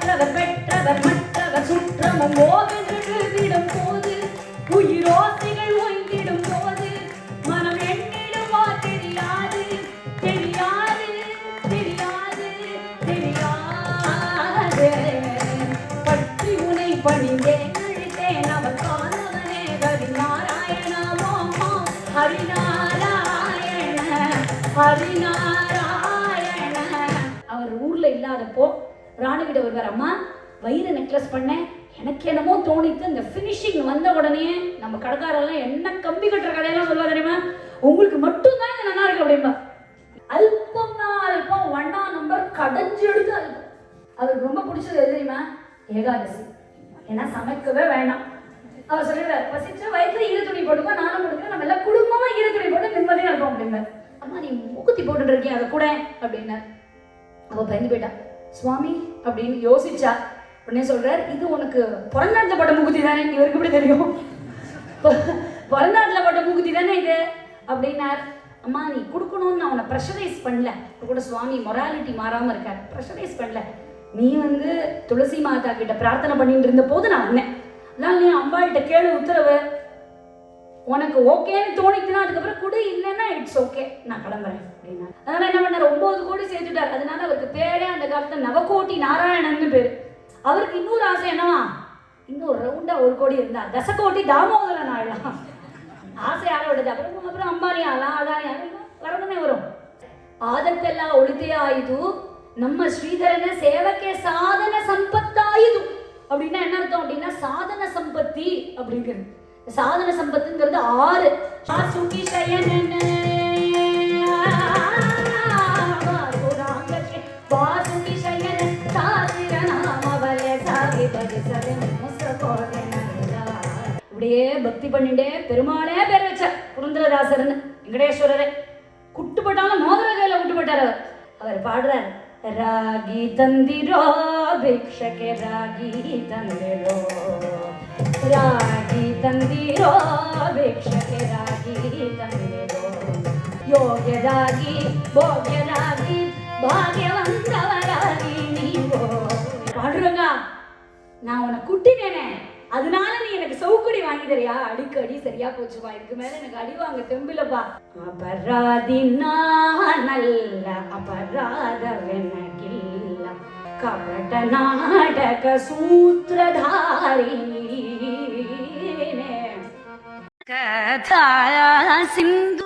பெற்றவர் பெற்றவர் மற்றவர் சுற்றமும் ஓவென்று விடும் போது உயிரோசைகள் ஓய்ந்திடும் போது மனம் எண்ணிடுமா தெரியாது தெரியாது தெரியாது தெரியாது பற்றி உனை பணிந்தேன் அழித்தேன் அவன் காணவனே ஹரிநாராயணமோ ஹரிநாராயண ஹரிநாராயண. அவர் ஊர்ல இல்லாதப்போ ராணுகிட்ட வருவார், அம்மா வயிறு நெக்லஸ் பண்ணேன், எனக்கு என்னமோ தோணித்து இந்த ஃபினிஷிங் வந்த உடனே நம்ம கடைக்காரெல்லாம் என்ன கம்பி கட்டுற கதையெல்லாம் சொல்லுவா தெரியுமா, உங்களுக்கு மட்டும்தான் இது நல்லா இருக்கு அப்படின்பா. அல்பம்னா அல்பம், 1ஆம் நம்பர் கடைஞ்சு எடுத்து அல்பம். அவருக்கு ரொம்ப பிடிச்சது எது தெரியுமா, ஏகாதசி. ஏன்னா சமைக்கவே வேண்டாம். அவர் சொல்லிடுறார், பசிச்ச வயிற்றுல ஈர துணி போட்டுக்கோ, நானும் கொடுக்குறேன், நம்ம எல்லாம் குடும்பமா ஈர துணி போட்டு நிம்மதியா இருப்போம் அப்படின்னார். அம்மா நீ மூக்குத்தி போட்டுட்டு இருக்கிய அதை கூட அப்படின்னார். அவ பயந்து போயிட்டா. சுவாமி அப்படின்னு யோசிச்சா. உடனே சொல்றார், இது உனக்கு பிறநாட்டில் பட்ட மூக்குத்தி தானே, இவருக்கு எப்படி தெரியும், பிறநாட்டில் பட்ட மூக்குத்தி தானே இது அப்படின்னார். அம்மா நீ கொடுக்கணும்னு நான் உன்னை ப்ரெஷரைஸ் பண்ணல, இப்போ கூட சுவாமி மொராலிட்டி மாறாமல் இருக்கார், ப்ரெஷரைஸ் பண்ணல. நீ துளசி மாதா கிட்ட பிரார்த்தனை பண்ணிட்டு இருந்த போது நான் வந்தேன், அதனால நீ அம்பாள்கிட்ட கேளு உத்தரவு, உனக்கு ஓகேன்னு தோணிக்குன்னா அதுக்கப்புறம் கூட இல்லைன்னா இட்ஸ் ஓகே, நான் கிளம்புறேன் அப்படின்னா. அதனால என்ன பண்ணார், 9 கோடி சேர்த்துட்டார். அதனால அவருக்கு பேரே அந்த காலத்துல நவகோட்டி நாராயணன்னு பேரு. அவருக்கு இன்னொரு ஆசை என்னவா, இன்னொரு ரவுண்டா 1 கோடி இருந்தா தசகோட்டி தாமோதரன் ஆகலாம். ஆசை யாரை விடுது, அப்புறம் அம்பானி ஆகலாம், அதானி ஆகலாம், வரணுமே வரும். ಆದತ್ತೆಲ್ಲ ಉಳಿತೆಯಾಯಿತು, ನಮ್ಮ ಶ್ರೀಧರನ ಸೇವಕ್ಕೆ ಸಾಧನ ಸಂಪತ್ತಾಯಿತು. அப்படின்னா என்ன அர்த்தம் அப்படின்னா சாதன சம்பத்தி அப்படிங்கிறது. சாதன சம்பத்துங்கிறது 6. சுகி சயனன வாசுகி சயன சாதிரநாமவலே சாதிபதி சதன முசகோதன. இப்படியே பக்தி பண்ணிட்டே பெருமாளே பேர் வச்சார் புரந்தரதாசர்னு. வெங்கடேஸ்வரரை குட்டுப்பட்டாலும் மோதிர கையில குட்டுப்பட்டார். அவர் பாடுறார், ராகி தந்திரோ ಭಿಕ್ಷಕೆ ರಾಗಿ ತಂದಿರೋ, ರಾಗಿ ತಂದಿರೋ ಭಿಕ್ಷಕೆ ರಾಗಿ ತಂದಿರೋ, ಯೋಗ್ಯರಾಗಿ ಭೋಗ್ಯರಾಗಿ ಭಾಗ್ಯವಂತವರಾಗಿ ನೀವು. பாடுறங்க, நான் உன்னை குட்டினேனே அதனால நீ எனக்கு சவுக்கடி வாங்கி தரியா, அடிக்கு அடி சரியா போச்சுப்பா, இதுக்கு மேல எனக்கு அடி வாங்க தெம்பிலப்பா. அபராதி நல்ல அபராதவெனகில்ல கபட நாடக சூத்திரதாரி கதா சிந்து